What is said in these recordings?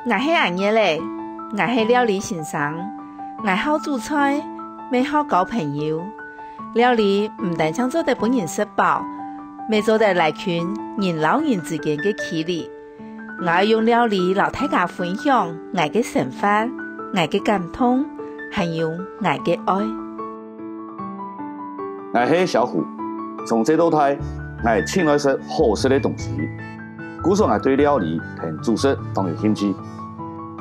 我是阿叶嘞，我是料理先生，我好煮菜，也好交朋友。料理唔但想做得本人吃饱，也做得来群人老人之间的距离。我要用料理老大家分享我的想法、我的感动，还有我的爱。我是小虎，从这道菜，我请来食好食的东西。故说我对料理同煮食都有兴趣。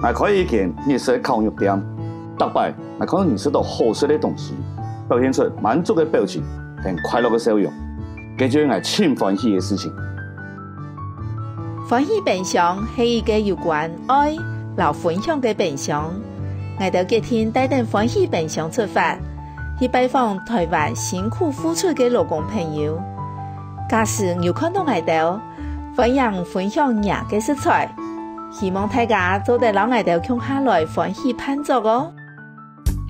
我可以跟日式烤肉店，大摆我看到人吃到好食的东西，表现出满足的表情同快乐的笑容，这就是我真欢喜的事情。欢喜分享是一个有关爱、和分享的分享。我到今天带着欢喜分享出发，去拜访台湾辛苦付出的劳工朋友。假使有看到我到，欢迎分享人的食材，希望大家做得让我到共下来欢喜盼作哦。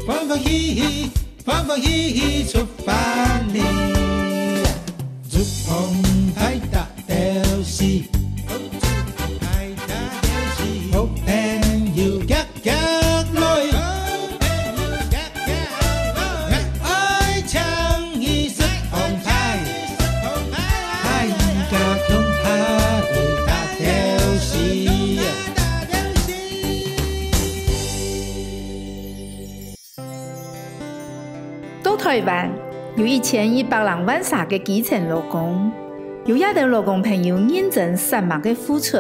欢欢喜喜，欢欢喜喜出发哩，祝红海大屌丝。台湾有1100万3个基層勞工，有1對勞工朋友認真散漫嘅付出，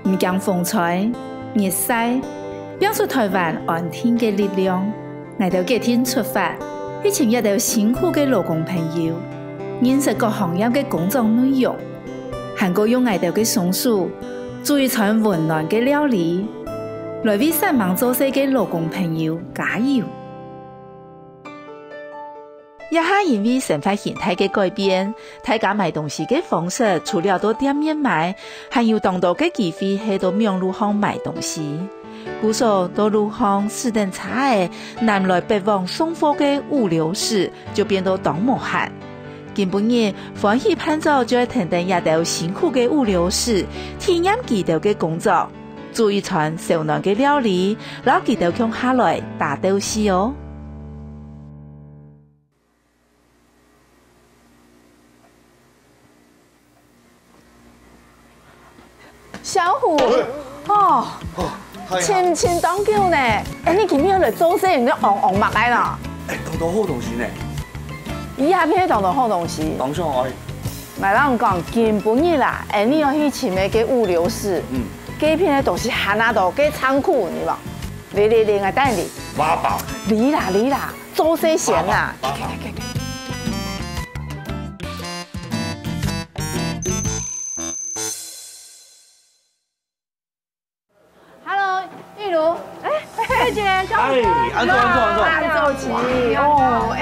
唔驚風吹日曬，表出台灣安定嘅力量。我到今天出發，去請1對辛苦嘅勞工朋友，認識各行業嘅工作內容，韓國用我到嘅松鼠，煮一餐溫暖嘅料理，來為散漫做事嘅勞工朋友加油。一下因為生活形態的改變，大家買東西的方式除了到店面買，還有當多的機會去到網路上買東西。故說到路上時間差的南來北往送貨的物流時，就變到當無限。今半日歡喜盼做就要停等一道辛苦的物流時，體驗幾道的工作，做一餐sau暖的料理，然後幾道空下來打鬥戲哦。小虎，千當叫呢？你今日來做生意，你昂目來啦？當到好東西呢？以下邊當到好東西。當上愛。咪咱講今本日啦，你要去前面嘅物流室，嗰片嘅東西行哪度？嗰倉庫你話？你，我帶你。挖寶。你啦，做些閒啦。慧姐，小虎，安坐。安坐哦，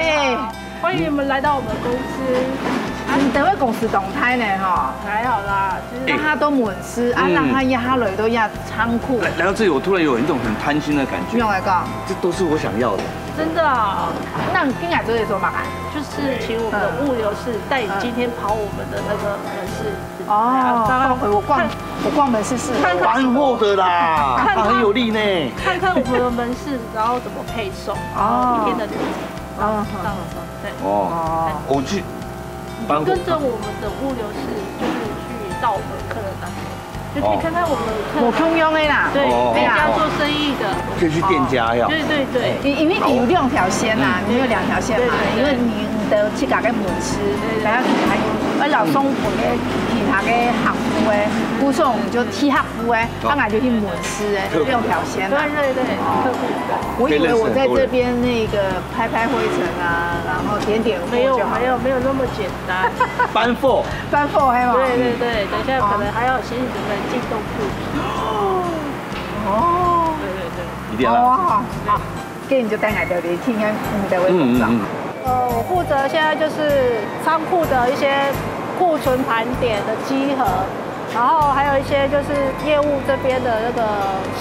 欢迎你们来到我们公司。你等位公司动态呢哈？还好啦，就是让他都满师，让他压累都压仓库。来到这里，我突然有一种很贪心的感觉。用来讲，这都是我想要的。真的啊？那你进来这里做嘛？就是请我们的物流室带你今天跑我们的那个门市。哦，我逛门市是搬货的啦，它很有力呢。看看我们的门市，然后怎么配送，一天的流程。对。我去搬货。跟着我们的物流室，就是去到我们客人那边。就可以看看我们我通用的啦，对，店家做生意的，可以去店家呀。对，因为你有2条线呐，你有2条线嘛，因为你的去搞个门市，然后还有老送回的其他的客户诶，故说我们就替客户诶，当然就去门市诶，2条线。对，客户。我以为我在这边那个拍灰尘啊，然后点货就好。没有那么简单。搬货黑嘛。对，等一下可能还要先准备进冻库。对。一定要。好，给你就带来的，你听看你的位置上。我负责现在就是仓库的一些库存盘点的稽核，然后还有一些就是业务这边的那个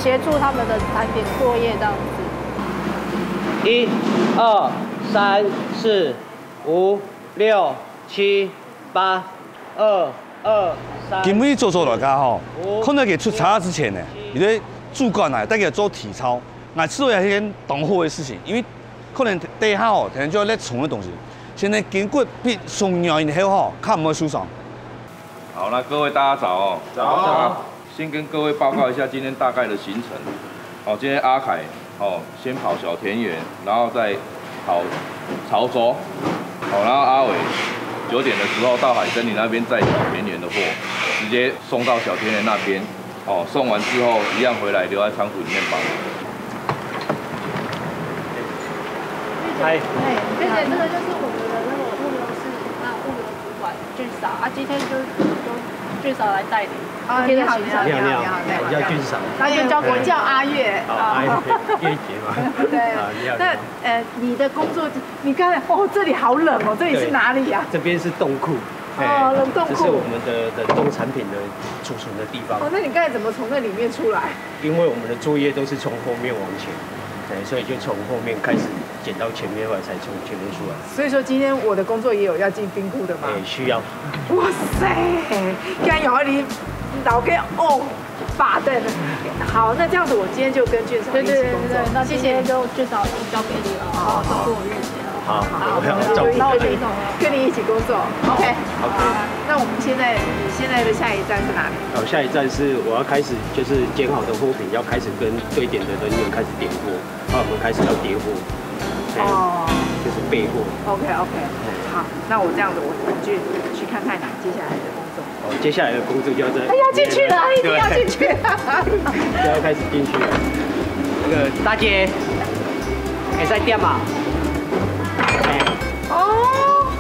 协助他们的盘点作业这样子。1、2、3、4、5、6、7、8、2、3。今日做大家吼，可能给出差之前呢，因为主管来大家做体操，来做一件动好的事情，因为可能底下哦，可能就要咧重的东西，现在筋骨比松软以后吼，较唔会受伤。好，那各位大家早哦。早。先跟各位报告一下今天大概的行程。哦，今天阿凯哦，先跑小田园，然后再跑潮州。好，然后阿伟9点的时候到海参里那边载小田园的货，直接送到小田园那边。哦，送完之后一样回来留在仓库里面绑。嗨，谢谢，这个就是我们的那个物流室，那物流主管俊嫂啊，今天就俊嫂来带领。啊，你好，我叫俊嫂，那就叫我叫阿月。阿月姐嘛。对。那你的工作，你刚才哦，这里好冷哦，这里是哪里呀？这边是冻库。哦，冷冻库。这是我们的冷冻产品的储存的地方。哦，那你刚才怎么从那里面出来？因为我们的作业都是从后面往前。所以就从后面开始剪到前面，后来才从前面出来。所以说今天我的工作也有要进冰库的吗？需要。哇塞，干有你老给哦发的。好，那这样子我今天就跟俊嫂一起工作。对，那今天就俊嫂交给你了，好，照顾我日子。好，那我就跟你一起工作。OK。那我们你现在的下一站是哪里？好，下一站是我要开始就是捡好的货品，要开始跟堆点的人员开始点货，然后我们开始要叠货。哦。就是备货。OK。好，那我这样子，我去看看你接下来的工作。哦，接下来的工作就要在。要进去了，一定要进去。就要开始进去了。那个大姐，还在店吗？哦。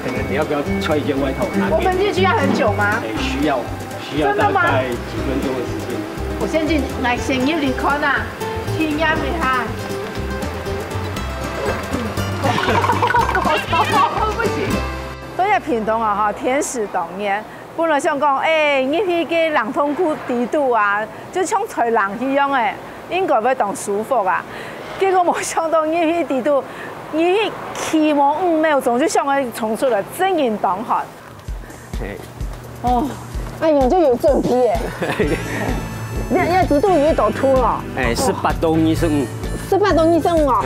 可能你要不要穿一件外套？我们进去要很久吗？需要大概几分钟的时间。我先进来，先入你看啊，体验一下。不行。所以屏东啊，哈，天时冻热，本来想讲，入去个冷冻库地度啊，就像吹冷气一样诶，应该要当舒服啊。结果没想到入去地度。你起码5秒钟就向我冲出来，真人当寒。哦，哎呀，就有准备耶。你几度鱼都吐了？18度25。18度25哦。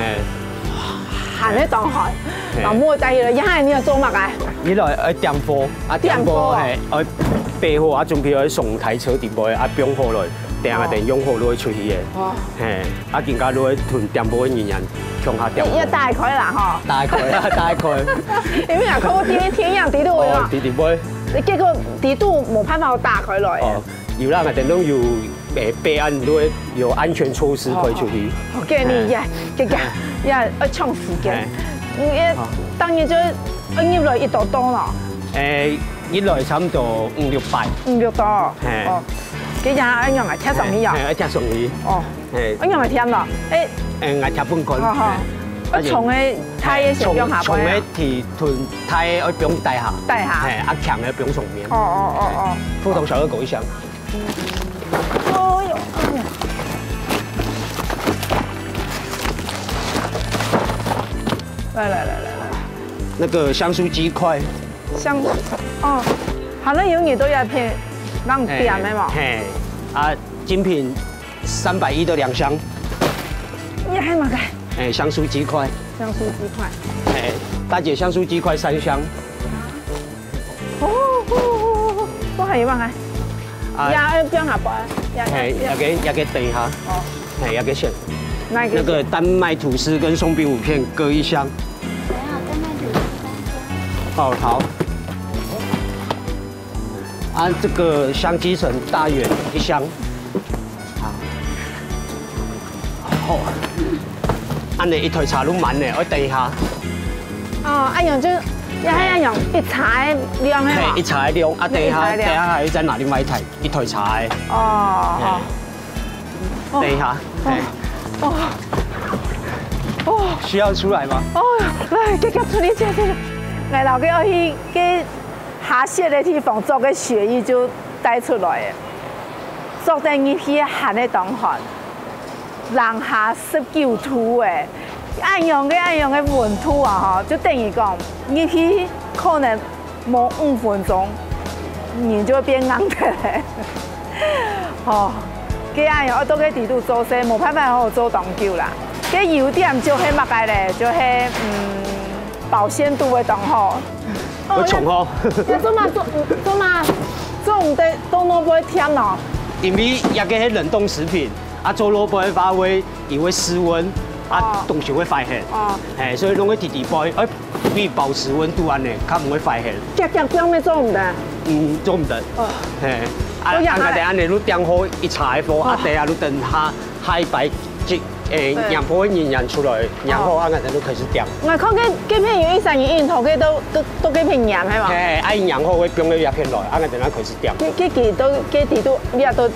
寒咧当寒，那冇第二，一下你要做乜嘅？你来点货，点货备货准备去送台车底部冰货来。电用户落去出去的，更加落去囤点货的人员向下点。要大概啦吼。大概。因为若看我天样地度啊。地杯。你结果地度冇办法打开来。哦，有啦，电动有备案落有安全措施可以出去。好嘅，你要抢时间。当然就入来1度多咯。入来差唔多5、6百。5、6度。哦。幾日一樣係貼上去啊？一貼上去。哦。一樣係貼咯。係貼半塊。我從嘅胎嘅上邊下邊。從嘅鐵臀胎我不用帶下。帶下。強嘅不用上面。哦。普通小的狗一箱。哦喲。來。那個香酥雞塊。哦，可能有你都要片。讓點的嘛？精品310的2箱。你還買個？香酥雞塊。香酥雞塊。大姐，香酥雞塊3箱。都係要買個。要邊下包？要給等一下。哦。要給選。那個丹麥吐司跟鬆餅5片各1箱。丹麥吐司3箱。好。这个香鸡城大圆1箱，好，你一台茶攏滿咧，我等一下。哦，一樣就一樣一茶量係嘛？一茶量，等一下還要再拿另外一台茶。哦。等一下。需要出來嗎？哦，來，給出嚟這。我老個要去給。下雪的地方做個雪衣就帶出來嘅，做得一批寒的當寒，零下19度誒，按樣嘅溫度啊，就等於講一批可能冇5分鐘，人就會變硬的咧。哦，鸡仔哦，都去底肚做些，无办法好做长久啦。个优点就迄乜嘅咧，就迄保鲜度会当好。我重哦。做唔得，都拢不会甜哦。因为也个迄冷冻食品，啊做萝卜的话会因为室温，啊东西会坏血。哦。嘿，所以拢会直杯，哎，以保持温度安尼，较唔会坏血。姜咩做唔得？做唔得。哦。嘿。啊，按家己安尼，你点好一茶的火，啊，第下你等它海白即养破营养出来，然后按家己你开始点。我看几片有131头嘅都几片盐系嘛？嘿，啊，营养好会变个叶片来，按家己咱开始点。几地都你也都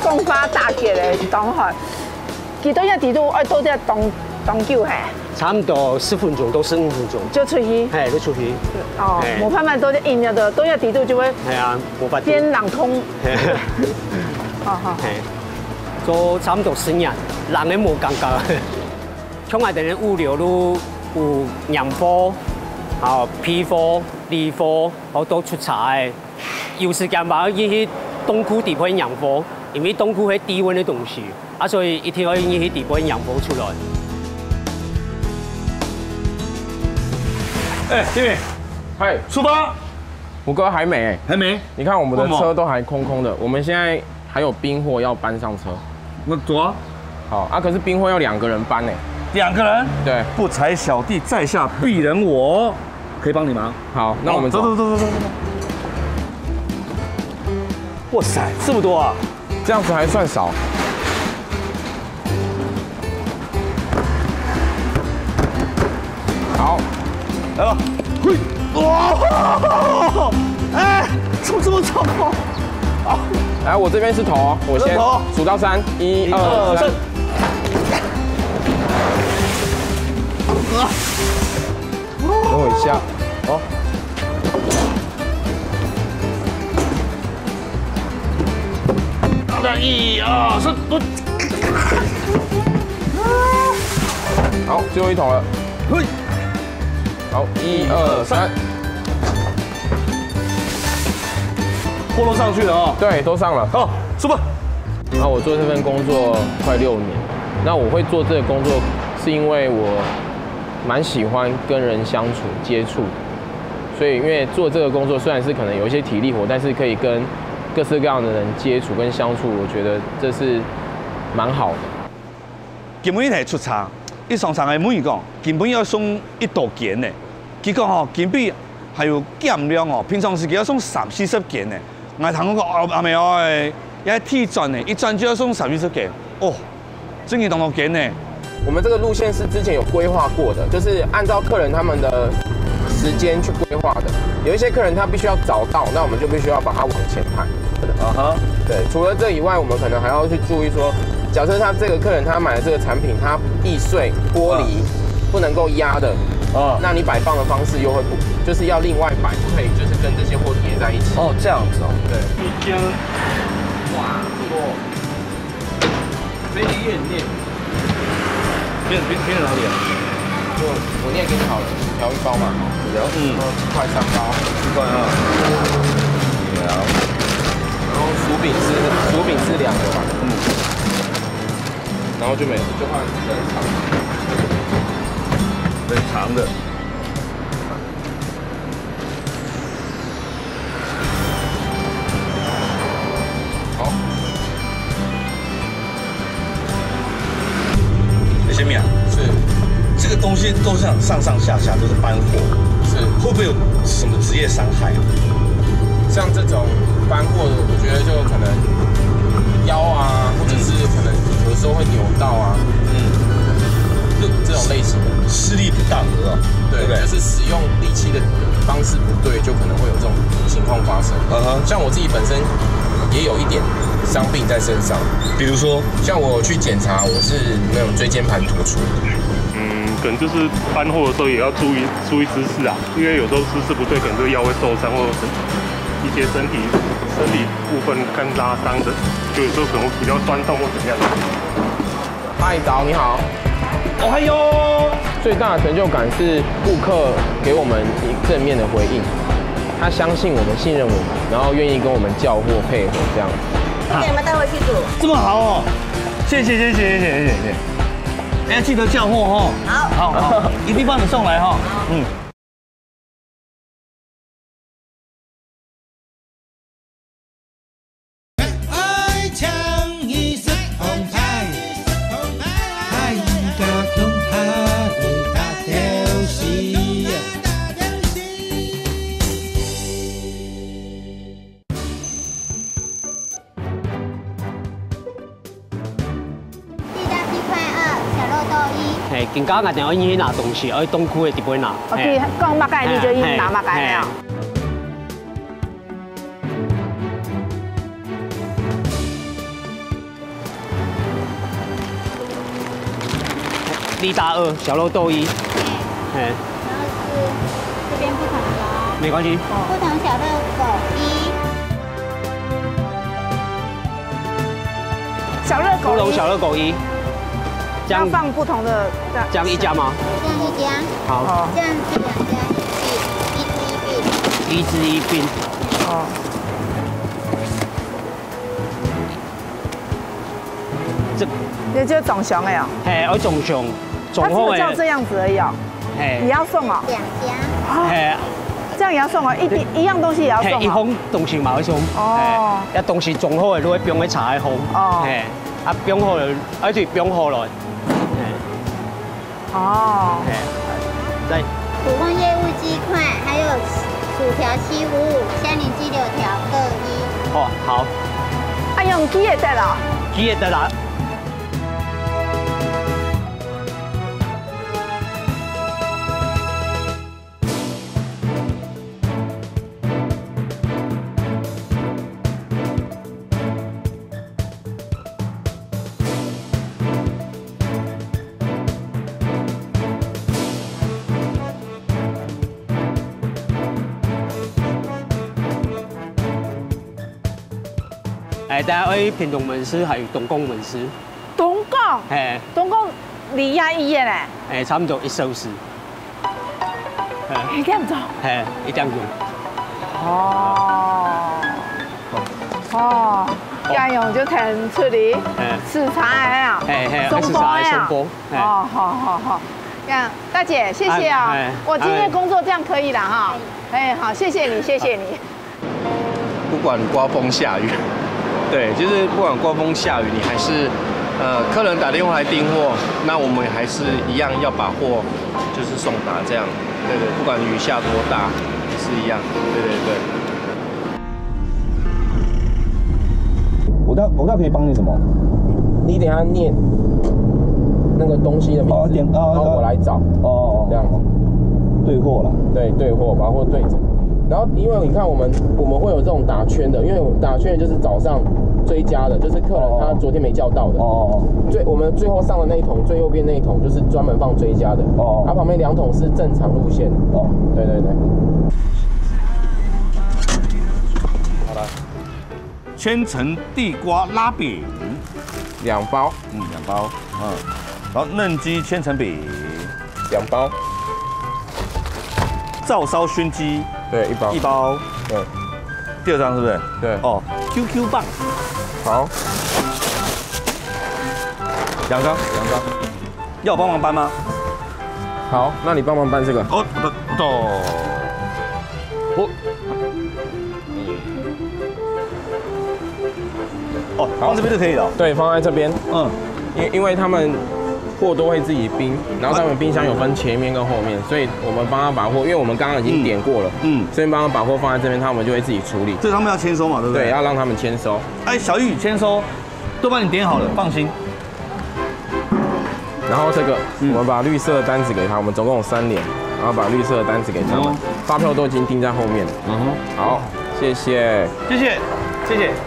讲发大嘅咧，当下，几多地都爱多只当久嘿。差不多10分钟到15分钟就出去，嘿，就出去。哦，冇办法，都是硬了的，都要底度就会。系啊，冇法。边冷通。好好。嘿，做差不多10年，人咧冇感觉。像我哋咧物流都有洋货、批货、理货，好多出差的。有时间嘛去东区地盘洋货，因为东区係低温的东西，啊，所以一定要去地盘洋货出来。哎，弟妹，嗨，出发！胡哥还没，还没。你看我们的车都还空空的，我们现在还有冰货要搬上车。那走啊！好啊，可是冰货要2个人搬呢。2个人？对。不才小弟，在下必人我，可以帮你忙。好，那我们走。走。哇塞，这么多啊！这样子还算少。好。来吧，嘿，哇，哎，怎么这么重？好，来，我这边是头，我先数到3，1、2、3。等我一下，哦。那1、2、3，好，最后一桶了，嘿。好，1、2、3，货都上去了啊！对，都上了。好，出发。那我做这份工作快6年，那我会做这个工作，是因为我蛮喜欢跟人相处、接触，所以因为做这个工作虽然是可能有一些体力活，但是可以跟各式各样的人接触跟相处，我觉得这是蛮好的。今日係出差。伊上场的妹讲，根本要送1道件呢。结果吼，根本还有减量哦，平常时给要送30-40件呢。我同我讲，阿妹哦，要替转呢，一转就要送30-40件，哦，真嘅多件呢。我们这个路线是之前有规划过的，就是按照客人他们的时间去规划的。有一些客人他必须要早到，那我们就必须要把它往前排。啊哈，对。除了这以外，我们可能还要去注意说。假设他这个客人他买的这个产品，他易碎、玻璃不能够压的，那你摆放的方式又会就是要另外摆，不可以就是跟这些货叠在一起。哦，这样子哦。对。已经，哇，这么多，飞燕念，拼在哪里啊？就我念给你好了，1条1包嘛，1块3包，1块2。然后薯饼是2个嘛。然后就没了，就换冷藏的。好。小米啊，是这个东西都像上下都是搬货，是会不会有什么职业伤害？像这种搬货的，我觉得就可能腰啊，或者是可能。有时候会扭到啊，这种类型的施力不当的，对，就是使用力气的方式不对，就可能会有这种情况发生。像我自己本身也有一点伤病在身上，比如说，像我去检查，我是那种椎间盘突出。可能就是搬货的时候也要注意姿势啊，因为有时候姿势不对，可能这个腰会受伤，或者一些身体部分看拉伤的，就有时候可能比较酸痛或怎么样。嗨，早，你好。哦嗨哟！最大的成就感是顾客给我们正面的回应。他相信我们、信任我们，然后愿意跟我们叫货配合这样。给你们带回去煮。这么好哦，谢谢。哎，记得叫货哦。好，一定帮你送来哈。嗯。愛唱意識澎湃，太家中下的大條線。嘿，更加硬定要去拿东西，要东区的地方拿。OK， 讲马街你就去拿马街了。力大2，小肉豆1。哎。然后是这边不同的哦。没关系。不同小热狗1。小热狗。不同小热狗1。要放不同的。这样1家吗？这样1家。好。这样是2家，1只1并。哦。也就是总熊哎哦。嘿，我总熊，总后它只有叫这样子而已哦。嘿。也要送哦。2家。嘿。这样也要送哦，一样东西也要送哦。一封东西嘛要送。哦。要东西总好的，落去冰去查一封。哦。嘿。啊，冰好了，对冰好了。哦。嘿。再。普通业务鸡块，还有薯条7五5，香柠鸡柳条各1。哦，好。啊，用鸡也得了。鸡也得了。大家去屏东门市还有东宫门市。东宫？嘿。东宫离遐医院嘞？哎，差不多1小時。1點鐘？嘿，1點鐘。哦，家用就騰出嚟视察啊，松波啊。好。这样，大姐，谢谢啊。我今天工作这样可以了哈。哎，好，谢谢你。不管刮风下雨。对，就是不管刮风下雨，你还是，客人打电话来订货，那我们还是一样要把货就是送达这样。对，不管雨下多大，也是一样。对。我可以帮你什么？你等一下念那个东西的名字，然后我来找。哦，这样。对货了。对，对货，把货对着。然后，因为你看我们会有这种打圈的，因为打圈就是早上追加的，就是客人他昨天没叫到的。我们最后上的那一桶，最右边那一桶就是专门放追加的。它旁边2桶是正常路线的。对。好了，千层地瓜拉饼2包，2包，然后嫩鸡千层饼2包，照烧熏鸡。对，1包，对，第2张是不是？对，哦 ，QQ 棒，好，2张，要我帮忙搬吗？好，那你帮忙搬这个。放这边就可以了。对，放在这边。因为他们货都会自己冰，然后他们冰箱有分前面跟后面，所以我们帮他把货，因为我们刚刚已经点过了，所以帮他把货放在这边，他们就会自己处理。所以他们要签收嘛，对不对？对，要让他们签收。哎，小玉签收都帮你点好了，放心。然后这个，我们把绿色的单子给他，我们总共有3联，然后把绿色的单子给他们，发票都已经钉在后面了。好，谢谢，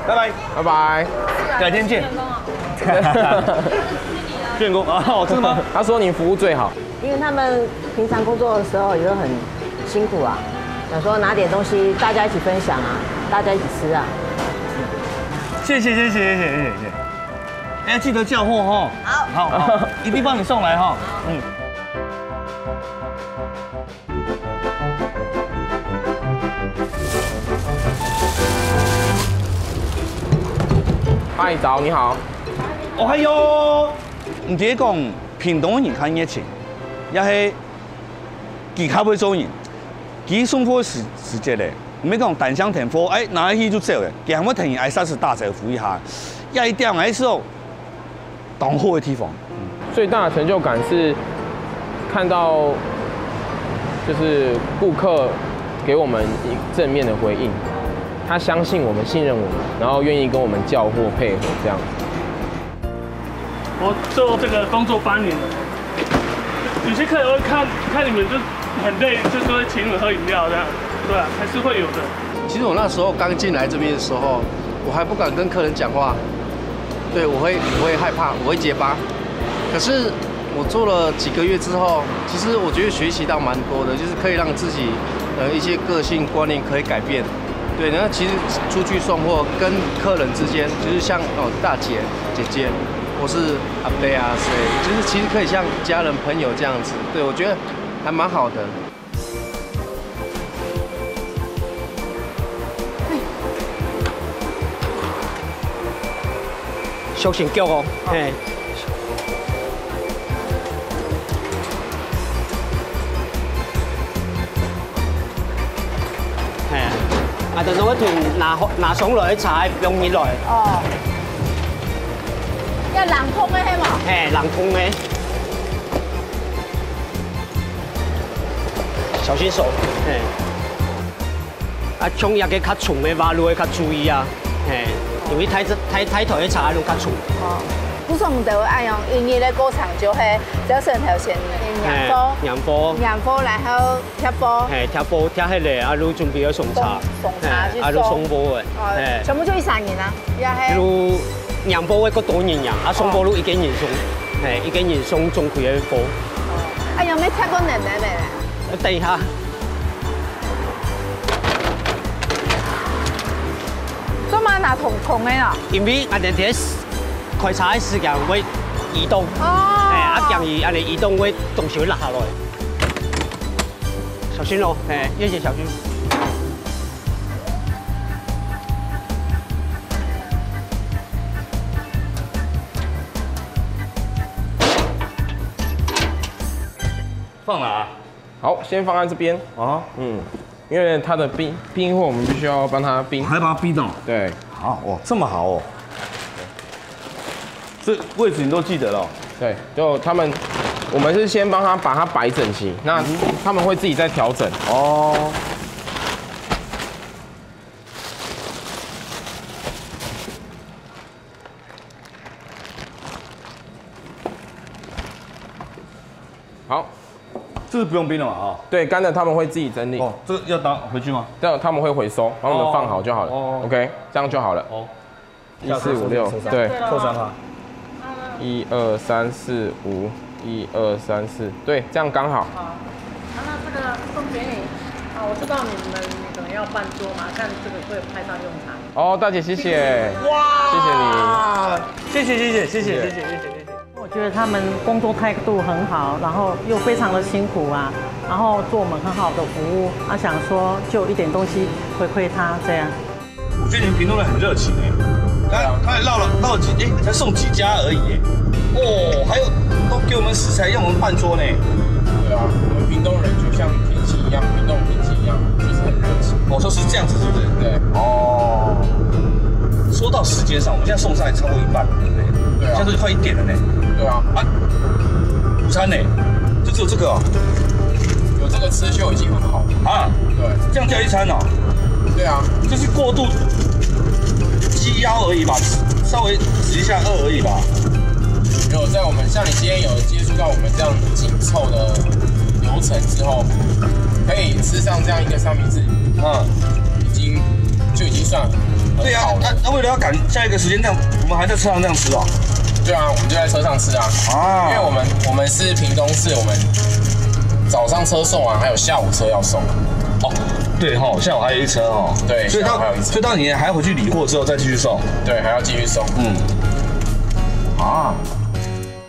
拜拜，改天见。员工啊，真的吗？他说你服务最好，因为他们平常工作的时候也都很辛苦啊，想说拿点东西大家一起分享啊，大家一起吃啊。谢谢。哎，记得叫货哈。好，一定帮你送来哈。嗨，早，你好。哦，还有，唔只讲屏东的人较热情，也是技巧会做人。佢送货时节咧，唔係講單向停貨，哎，拿去就走嘅，佢還要停喺沙士大招呼一下，一點嘅時候，當好嘅地方。最大的成就感是看到，就是顾客给我们正面的回应，他相信我们、信任我们，然后愿意跟我们叫货配合这样子。我做这个工作8年了，有些客人会看你们就很累，就是会请你们喝饮料这样，对啊，还是会有的。其实我那时候刚进来这边的时候，我还不敢跟客人讲话，对我会害怕，我会结巴。可是我做了几个月之后，其实我觉得学习到蛮多的，就是可以让自己一些个性观念可以改变。对，然后其实出去送货跟客人之间，就是像大姐、姐姐，或是阿伯啊谁，就是其实可以像家人朋友这样子。对，我觉得还蛮好的。小心脚哦，嘿。嘿，啊，就攞一團拿餸來炒，用熱來。哦。要冷通的係嘛？嘿，冷通的。小心手，嘿。啊，葱也嘅較重嘅，挖路嘅較注意啊，嘿。因為睇台嘅茶都較重。哦，不是唔得按用，因為咧過程就係只成條線釀貨，然後貼貨。係貼貨貼起嚟，啊，都準備咗送茶，啊，都送貨嘅。哦，全部就3人啊，又係。都釀貨嘅個多人啊，送貨都已經人送，係已經人送中佢嘅貨。啊，有咩貼過奶奶未？等一下。做乜拿同嘅啦？因為我哋啲開茶嘅時間會移動，一建議我哋移動會東西會落下來，小心咯，一直小心。放哪？好，先放在这边啊。因为它的冰货我们必须要帮它冰，还把它冰到。对，好哦，这么好哦。这位置你都记得了。对，就我们是先帮他把它摆整齐，那他们会自己再调整。哦。好。这是不用冰了嘛？啊，对，干的他们会自己整理。哦，这个要拿回去吗？对，他们会回收，帮我们放好就好了。哦 ，OK， 这样就好了。哦，1、4、5、6，对，扣3哈。1、2、3、4、5，1、2、3、4，对，这样刚好。好，那这个送给你。啊，我知道你们可能要办桌嘛，看这个会派上用场。哦，大姐，谢谢。哇，谢谢你。谢谢。我觉得他们工作态度很好，然后又非常的辛苦啊，然后做我们很好的服务，想说就一点东西回馈他这样。我觉得你们屏东人很热情他还绕几才送几家而已哦，还有都给我们食材让我们办桌呢。对啊，我们屏东人就像天气一样，屏东天气一样，就是很热情。哦，说是这样子是不是？对。哦。说到时间上，我们现在送菜超过1半，对不对？对啊。现在都快1点了呢。对啊，午餐呢？就只有这个哦。有这个吃就已经很好啊。对，这样叫一餐哦。对啊，就是过度鸡腰而已吧，稍微直一下2而已吧。有在我们像你今天有接触到我们这样紧凑的流程之后，可以吃上这样一个三明治，已经算很好了。对啊，那为了要赶下一个时间，这样我们还在车上这样吃哦。对啊，我们就在车上吃啊。因为我们是屏东市，我们早上车送完，还有下午车要送。哦，对哈，下午还有一车哦。对，所以到你还要回去理货之后再继续送。对，还要继续送。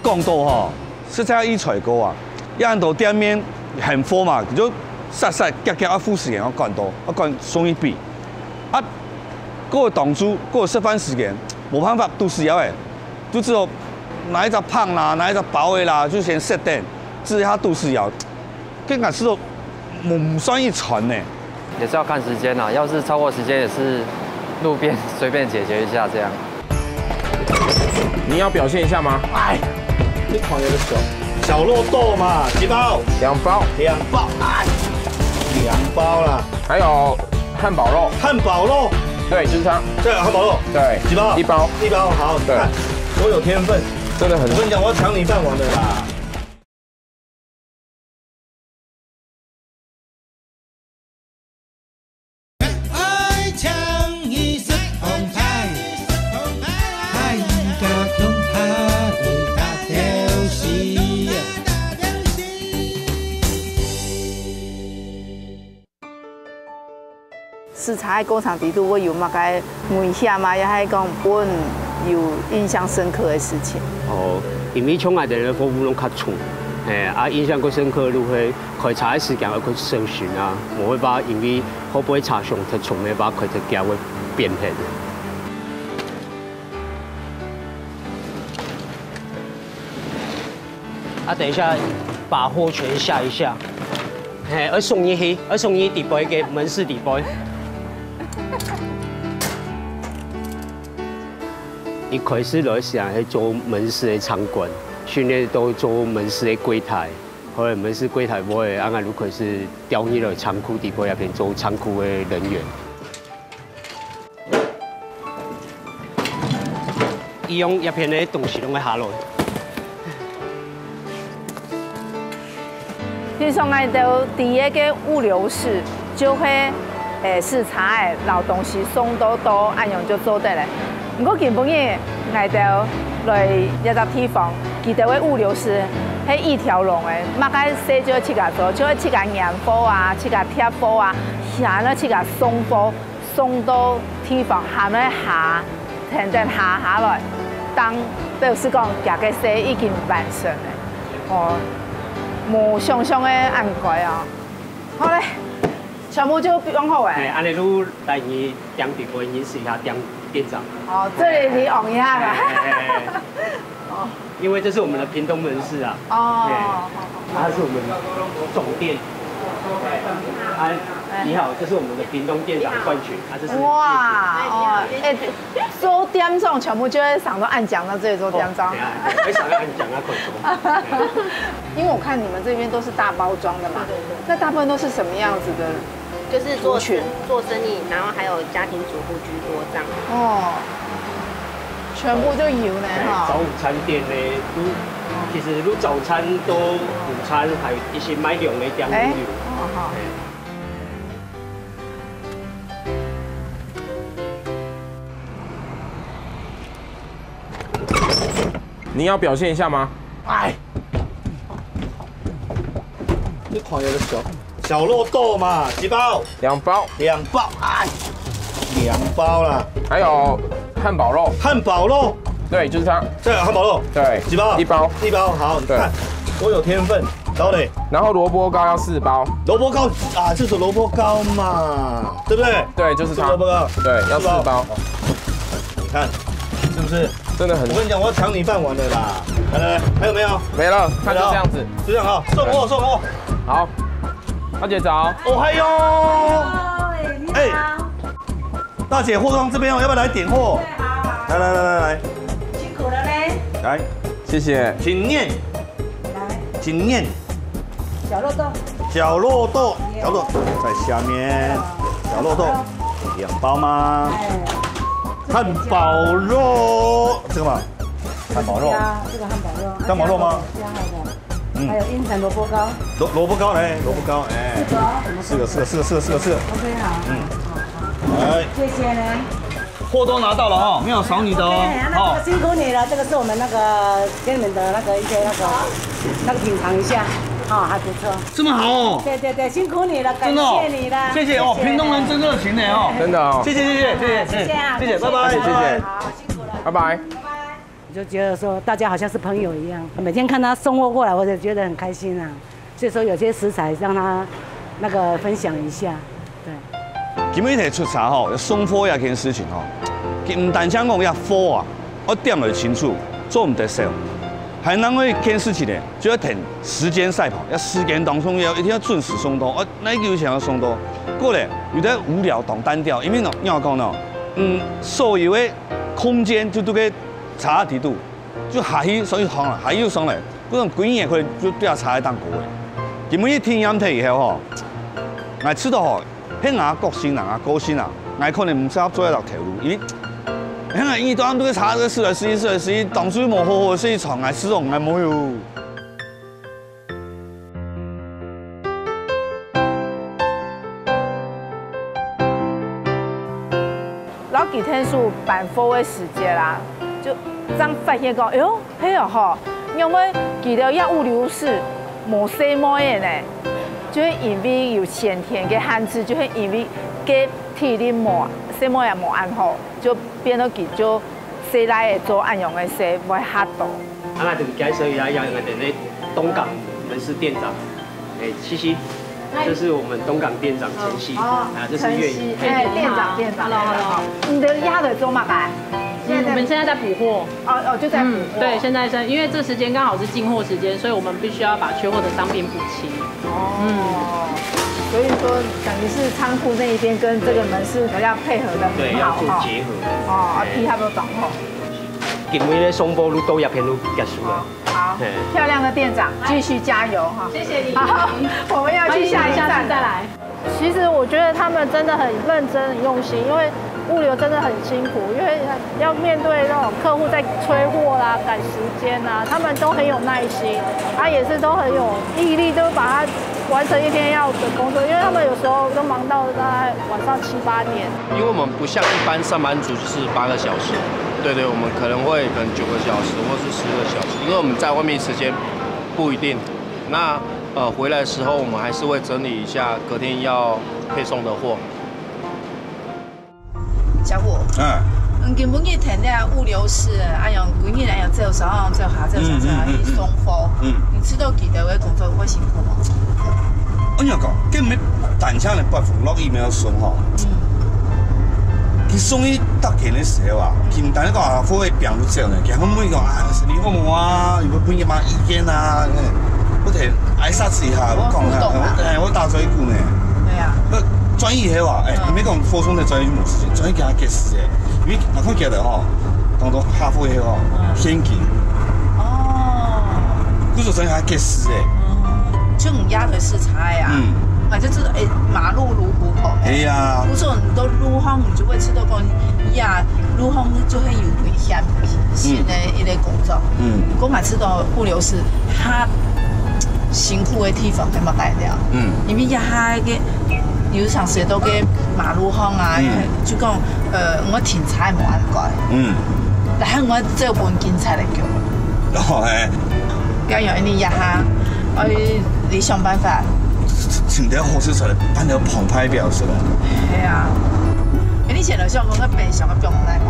讲到哈，实在一采购啊，一按到店面很多嘛，就塞夹啊，付时间要赶到，要赶送一笔。啊，嗰個檔主嗰個食飯時間，无办法都市窑的，就只有哪一只胖啦，哪一只薄的啦，就先设定，至于它都市窑，更敢是说唔算一传呢。也是要看时间啦，要是超过时间也是路边随便解决一下这样。你要表现一下吗？哎，这款有点小肉豆嘛，几包？2包。2包，哎，2包啦。还有汉堡肉。汉堡肉。对，就是它。对，汉堡肉。对，几包？1包。1包，好，你看，多有天分，真的很。我跟你讲，我要抢你饭碗的啦。视察工厂底度，我有嘛该问一下嘛，也系讲本有印象深刻的事情。哦，因为厂内的人服务拢较粗，印象更深刻，如会开查的时间要去搜寻啊，我会把因为可不可以查上特从的把开特价会变现。等一下把货全下一下，而送你去，而送你底杯给门市底杯。一开始就想去做门市的场馆，训练都做门市的柜台，后来门市柜台我也如果是调入了仓库底部那边做仓库的人员。伊用一片的东西拢会下落。就上来到第一个物流室，就会视察的老东西送到按样就做得嘞。不过基本上来到来一个地方，记得个物流室迄一条龙的，马该洗就去甲做，就去甲验货啊，去甲贴货啊，下了去甲送货，送到地方下来下，停下来，当就是讲夹个洗已经完成的，哦。无想象的安排啊！好嘞，全部就用好诶。安尼你来你点地方认识一下店长。哦，这里你往一下吧。哦，因为这是我们的屏东门市啊。哦。它是我们总店。你好，这是我们的屏东店长冠军啊，这是。哇哦，做店长全部就会上到按奖到这里做店长。会上到按奖啊，快做。因为我看你们这边都是大包装的嘛，那大部分都是什么样子的？就是做生意，然后还有家庭主妇居多这样。哦，全部就有呢哈。早午餐店呢，其实如早餐都午餐，还有一些买量的店都有。哦。你要表现一下吗？哎，这款有点小肉豆嘛，几包？2包。2包，哎，2包啦。还有汉堡肉。汉堡肉。对，就是它。这汉堡肉。对。几包？1包。1包，好，你看，多有天分，高磊。然后萝卜糕要4包。萝卜糕啊，这是萝卜糕嘛，对不对？对，就是它。萝卜糕。对，要4包。你看，是不是？真的很。我跟你讲，我要抢你饭碗的啦！来，还有没有？没了，看就这样子，就这样哈，送货。好，大姐早。哦嗨哟！哎，大姐，货装这边哦，要不要来点货？来，辛苦了嘞。来，谢谢。请念。小肉豆。小肉在下面。小肉豆2包吗？汉堡肉，这个嘛，汉堡肉，这个汉堡肉，汉堡肉吗？加好的，还有阴层萝卜糕，萝卜糕来，萝卜糕，哎，4个，OK 好，来，谢谢呢，货都拿到了哈，没有少你的哦，那辛苦你了，这个是我们那个给你们的那个一些那个品尝一下。哦，还不错，这么好哦！对，辛苦你了，感谢你了，谢谢哦，屏东人真热情的哦，真的哦，谢谢，拜拜，谢谢，好，辛苦了，拜拜。我就觉得说大家好像是朋友一样，每天看他送货过来，我就觉得很开心啊。所以说有些食材让他那个分享一下，对。今日提出茶吼，送货一件事情吼，唔但想讲遐火啊，我点落清楚，做唔得少。还能为件事情呢，就要停时间赛跑，要时间当中要一定要准时送到，那个想要送到。过来有点无聊当单调，因为呢，你要讲呢，所有的空间就都给差地度，就下去所以行了，下又上来，嗰种几年可能就对下差喺当过嘅。根本一天饮睇以后吼，我知道吼，迄下国新人啊、高新啊，我可能唔适合做一条条路，因为。因为都按这个查这个4来11、4来11，当初冇好好设床，还始终还冇有。然后几天数办4的时间啦，就这样发现讲，哎呦，嘿哦吼，因为记得要物流室冇什么嘢呢，就是因为有先天嘅限制，就是因为嘅体力冇什么也冇按好。就变到佢就西来的做按用的西不会吓到。那就介绍一下我们的东港门市店长，七夕，这是我们东港店长陈曦，这是粤语。店长 ，Hello， 你的鸭的做嘛该？我们现在在补货。就在补货。对，现在因为这时间刚好是进货时间，所以我们必须要把缺货的商品补齐。所以说，等于是仓库那一边跟这个门市要配合的很好，对，要做结合。批还没有掌控。今尾咧松波路都亚片路结束了。好，漂亮的店长，继续加油哈！谢谢你。好，我们要去下一站再来。其实我觉得他们真的很认真、很用心，因为物流真的很辛苦，因为要面对那种客户在催货啦、赶时间啦，他们都很有耐心，也是都很有毅力，都把它完成一天要的工作，因为他们有时候都忙到大概晚上7、8点。因为我们不像一般上班族就是8个小时，对，我们可能9个小时或是10个小时，因为我们在外面时间不一定。那回来的时候，我们还是会整理一下隔天要配送的货。小虎，根本去填了物流室，用几日用做下去送货。你知道记得的工作会辛苦吗？我讲，根本单枪的8分落email要送吼。佢送去搭建的时候啊，佢唔但你讲货会变不少呢，佢可唔可以讲你好冇啊？有冇俾乜意见啊？我提挨杀一下，我讲下，我打咗一句呢。对啊。专业的话，你咪讲货送的专业模式，专业给他解释的，因为我看见的吼，当到客户的吼，偏见。佢就专业解释的。就唔压腿视察呀。就是马路如虎口。哎呀。不是很多路况，你就会知道讲呀，路况就会有危险性的一类工作。我嘛知道物流是他辛苦的地方，还冇带掉。因为呀，个有长时间都给马路巷啊，就讲我停车冇安改。但系我这本警察嚟叫。假如你呀哈，你想办法。请条火车出来，办条澎湃表是吧？系啊，你前头想讲个平常嘅表来好。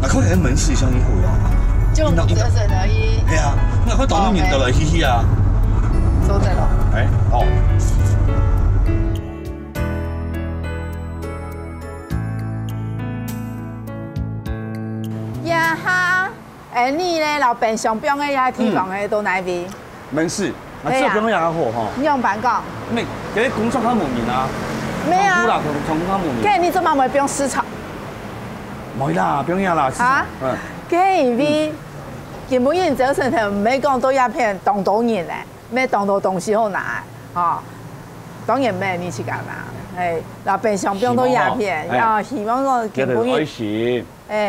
那可能门市上以后啊，就5个人而已。系啊，那可当面到来嘻嘻啊。收得咯。好。呀哈，你咧老平常表嘅呀地方嘅到哪边？门市。这边也好哈。你用板讲？咩？嗰啲工作较无面啊。咩啊？从较无面。咁你做乜咪不用市场？冇啦，不用呀啦。啊？咁因为根本人早晨头唔係講到一片當到人咧，咩當到東西好拿當然咩你去干嘛？嗱平常不用到一片，希望講根本人。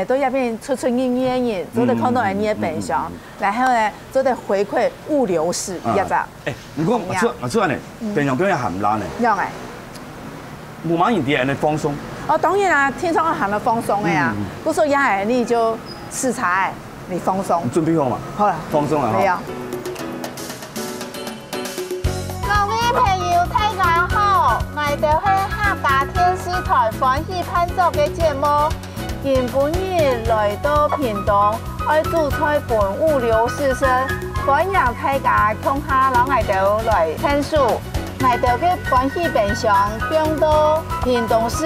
都一片出影人，做得看到你嘅平常，然後咧做得回饋物流室一隻。如果我出嚟，平常表演行唔爛咧？樣誒，冇馬人啲人嚟放鬆。當然啦，天上行得放鬆嘅呀。嗰時候也係你就視察，你放鬆。準備好嘛？好啦，放鬆啦。沒有。各位朋友，大家好，我哋係客家電視台歡喜拍攝嘅節目。日本人來到屏東，愛做菜本物流師生，歡迎大家共下老愛豆來聽書。我就去关系病床，并到屏东市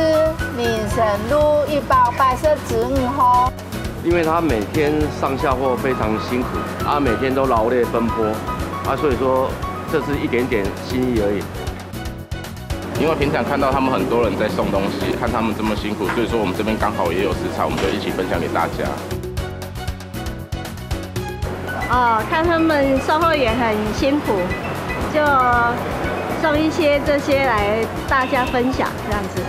民生路185-15号。因为他每天上下货非常辛苦，每天都劳累奔波，所以说这是一点点心意而已。因为平常看到他们很多人在送东西，看他们这么辛苦，所以说我们这边刚好也有食材，我们就一起分享给大家。看他们售后也很辛苦，就送一些这些来大家分享这样子。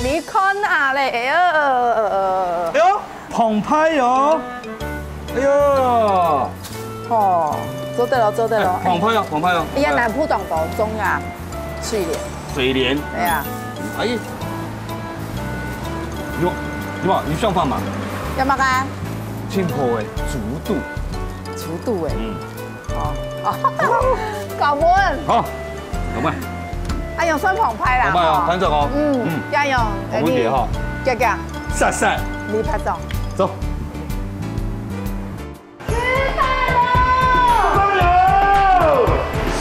你看啊嘞，哎呦，澎湃哟！哎呦，哦，做对了，做对了。澎湃哦，澎湃哦。哎呀，南浦东道中啊，水莲。水莲。对呀。哎呀，你想法嘛？要么干？青浦的竹肚哎。搞稳。好，搞稳。用算澎湃啦。澎湃哦，看着哦。要用。我们点哈。晒。晒。你拍照。走。吃饭喽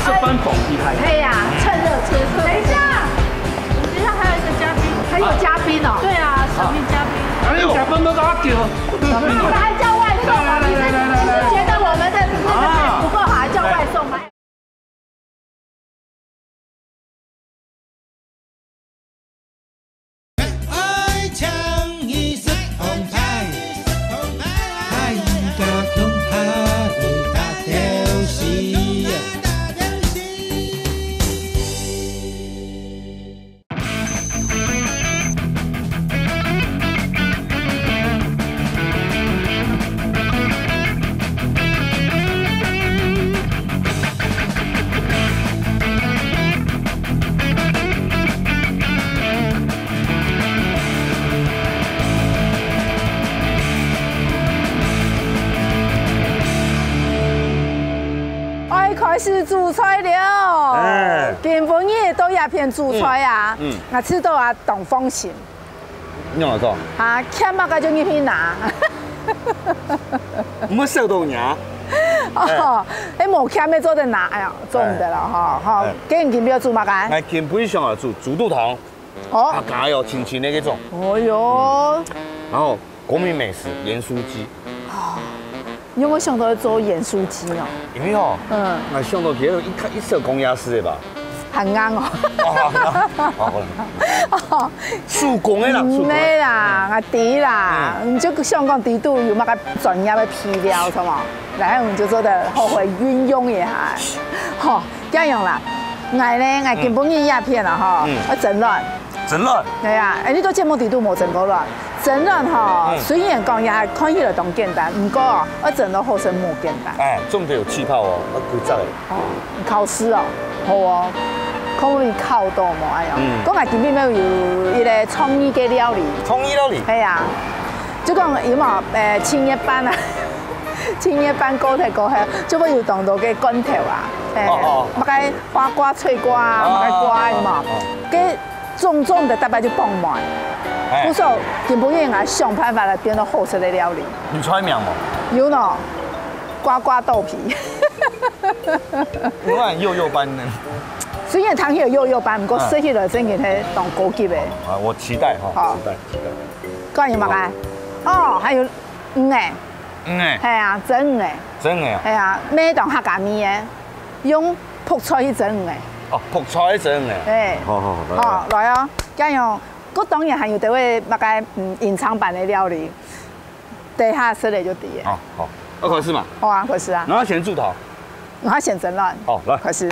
！10分捧鸡排。可以呀，趁热吃。等一下，等一下还有一个嘉宾。还有嘉宾哦。对啊，神秘嘉宾。哎呦，嘉宾都给他叫。我们还叫外送啊？你是觉得我们的这个不够好，还叫外送吗？开始煮菜了，根本也都鸦片煮菜啊，我吃到啊东风行。你怎么做？欠嘛个就你去拿。唔好笑到牙。冇欠要做得拿，哎呀，做唔得啦，哈，今日今要煮嘛个？我今杯上啊煮猪肚汤，加油，清清的那种。哦哟。然后国民美食盐酥鸡。因为我想到做盐酥鸡哦。因为我想到迄个一色公鸭丝的吧。很啱哦。手工的啦，唔係啦，我底啦，唔就香港底度有乜個專業的皮料，係嘛？然後我們就做得好會運用一下，好，這樣啦。我咧，我根本已鴉片啦，哈，我整卵。整卵？係啊，你到節目底度冇整過卵。整卵哈，雖然講也看起來當簡單，不過我整到後生冇簡單。做唔到有氣泡哦，我古早嘅。烤絲哦，好哦。可以烤到冇哎呀！講下今邊咩有一個創意嘅料理。創意料理。係啊，就講有冇青葉班啊，青葉班高頭高下，就會有當到嘅罐頭啊，乜嘅花瓜、脆瓜啊，乜嘅瓜有冇？嘅種的大概就放滿。不過根本應該想辦法來變到好食嘅料理。你出名冇？有呢，瓜瓜豆皮。我係幼幼班呢。雖然湯有幼班，不過食起來真係係當高級嘅。我期待哈，期待。嗰有乜嘅？哦，還有魚誒。魚誒。係啊，整魚誒。整魚啊。係啊，咩當客家麵嘅，用泡菜去整魚誒。哦，泡菜去整魚。誒。好，來啊，咁樣，嗰當然還有啲位乜嘅隱藏版嘅料理，等下食嚟就啲嘅。好，我開始嘛。好啊，開始啊。然後先煮頭。然後先整卵。好，來。開始。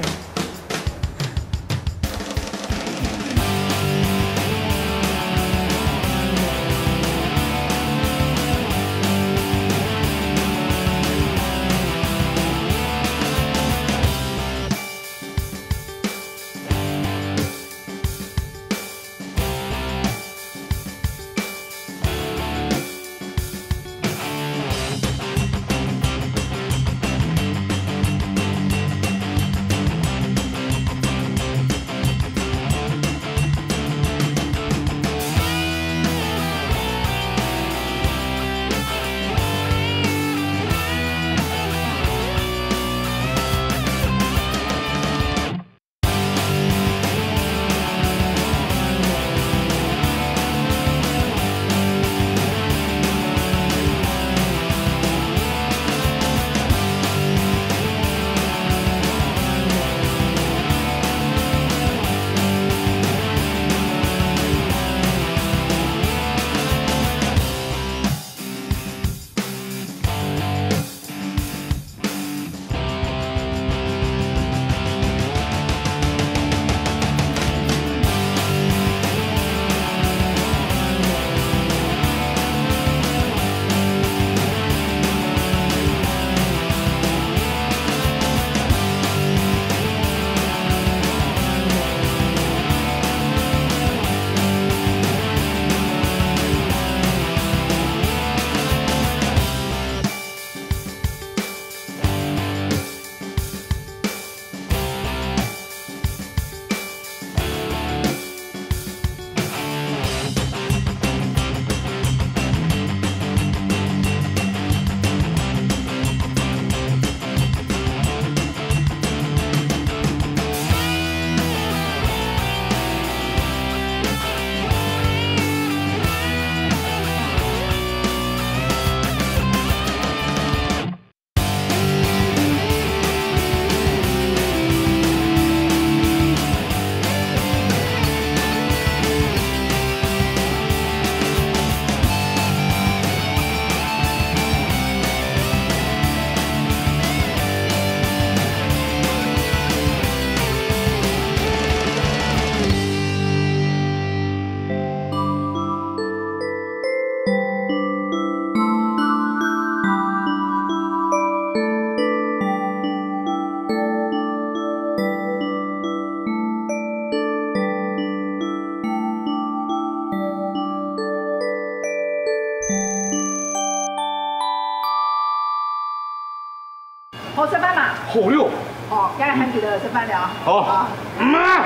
好，吃饭嘛？好哟。哦，刚才喊起了吃饭了。好。妈。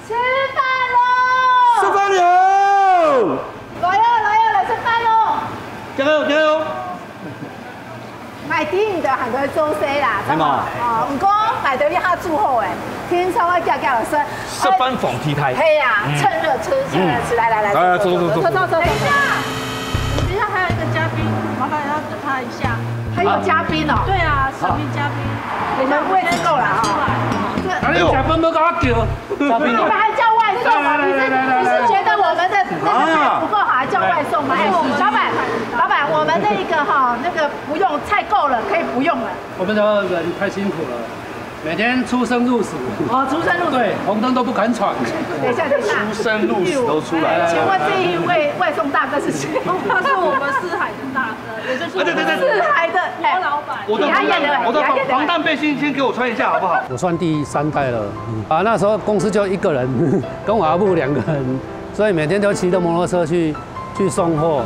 吃饭喽！吃饭了。来吃饭喽！加油！买甜的喊佢做西啦，知嘛？哦，唔过买到你下煮好诶，天朝我夹夹就说。是班房梯台。嘿呀，趁热吃，来，走。等一下，等一下还有一个嘉宾，麻烦要等他一下。还有嘉宾哦？对啊，10名嘉宾，你们位置够了啊？你小分不给我叫，嘉宾你们还叫外送吗？你是觉得我们的那个菜不够好，还叫外送吗？老板，我们那个哈，那个不用菜够了，可以不用了。我们的人太辛苦了，每天出生入死。哦，出生入死。对，红灯都不敢闯。等一下。出生入死都出来了。请问这一位外送大哥是谁？他是我们四海的大哥，也就是四海的郭老板。我的防弹背心先给我穿一下好不好？我算第3代了，那时候公司就1个人，跟我阿布2个人，所以每天都骑着摩托车去送货，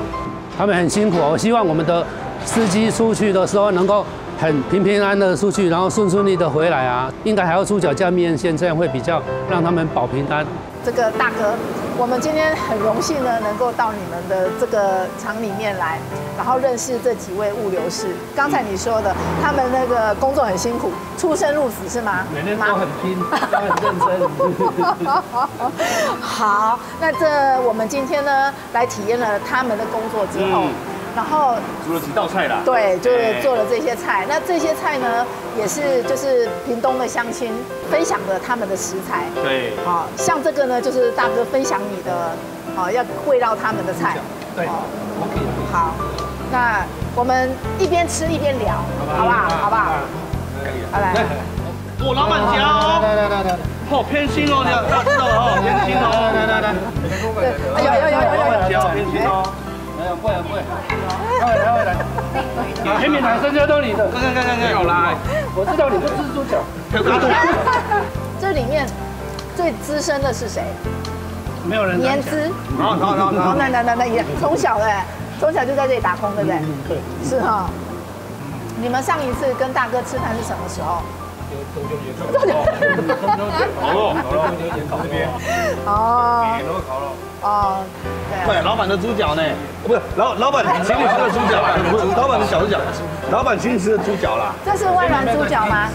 他们很辛苦。我希望我们的司机出去的时候能够很平安的出去，然后顺利的回来啊。应该还要猪脚加面线，这样会比较让他们保平安。这个大哥，我们今天很荣幸呢，能够到你们的这个厂里面来，然后认识这几位物流士。刚才你说的，他们那个工作很辛苦，出生入死是吗？每天都很拼，都很认真。好，那我们今天呢来体验了他们的工作之后。然后煮了几道菜啦？对，就是做了这些菜。那这些菜呢，也是就是屏东的乡亲分享的他们的食材。对，好像这个呢，就是大哥分享你的，好要喂到他们的菜。对，OK。好，那我们一边吃一边聊，好不好？好不好？可以。好来，我老板夹哦。来。好偏心哦，你要知道哦，偏心哦。来。有。偏心哦。会，来，甜品厂剩下都你的，看，有啦，我知道你不吃猪脚，这里面最资深的是谁？没有人。年资。好，那也从小就在这里打工，对不对？对。是哈。你们上一次跟大哥吃饭是什么时候？烤这边。哦，对，老板的猪脚呢？不是老板请你吃的猪脚，不是老板的小猪脚，老板请你吃的猪脚啦。这是外软猪脚吗？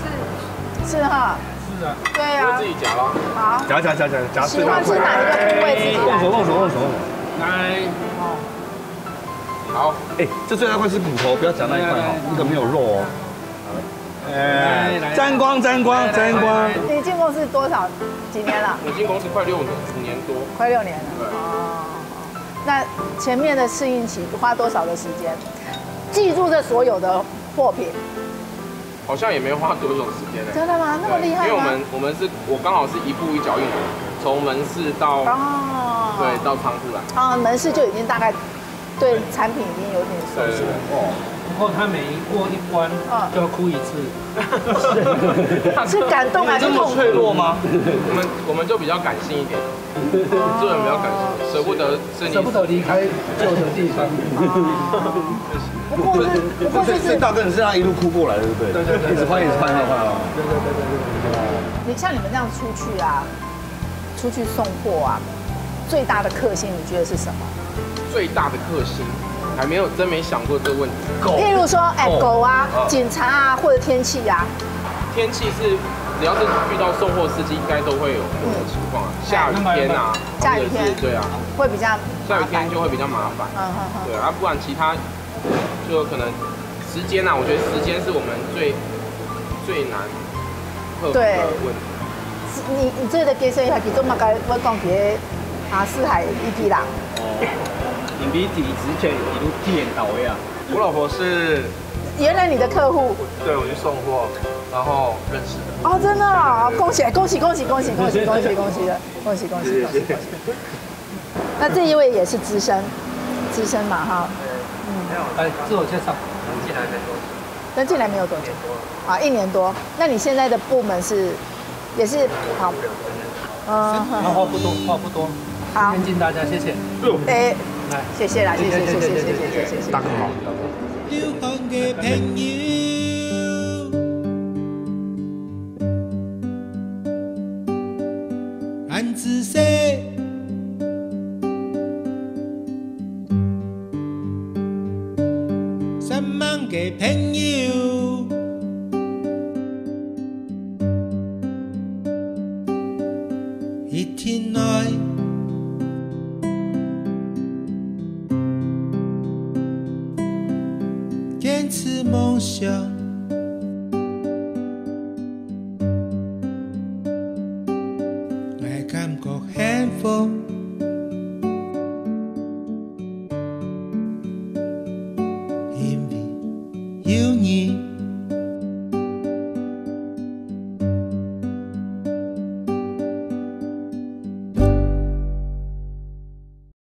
是哈。是啊。对啊。自己夹咯。好。夹。喜欢吃哪一个部位自己来。握手。来。好。这最大块是骨头，不要夹那一块哈，那个没有肉哦。沾光。你进公司几年了？我进公司快6年，5年多。快6年了。哦。那前面的适应期花多少的时间？记住这所有的货品？好像也没花多少时间呢。真的吗？那么厉害吗？因为我刚好是一步一脚印，从门市到对到仓库来。门市就已经大概对产品已经有点熟悉了。不过他每过一关就要哭一次，是感动还是痛？这么脆弱吗？我们就比较感性一点，做人比较感性，舍不得离开旧的地方。不过这大哥你是这样一路哭过来的，对不对？对，一直换。对。你像你们这样出去啊，出去送货啊，最大的克星你觉得是什么？最大的克星。还真没想过这个问题。譬如说，狗啊、警察啊，或者天气啊。天气是，只要是遇到送货司机，应该都会有这种情况。下雨天啊，下雨天对啊，会比较下雨天就会比较麻烦。对啊，不然其他就可能时间啊，我觉得时间是我们最难克服的问题。你这个其实还其中嘛，该我讲个四海一批人。你比之前一路体验到位啊！我老婆是原来你的客户，对我去送货，然后认识的。哦，真的哦，恭喜！那这一位也是资深嘛哈。来自我介绍。登进来没有多久？啊，1年多。那你现在的部门也是好？话不多。好，先敬大家，谢谢。谢谢啦，谢谢。大哥好，大哥。流浪的朋友，俺自细，三万个朋友，一天来。坚持梦想。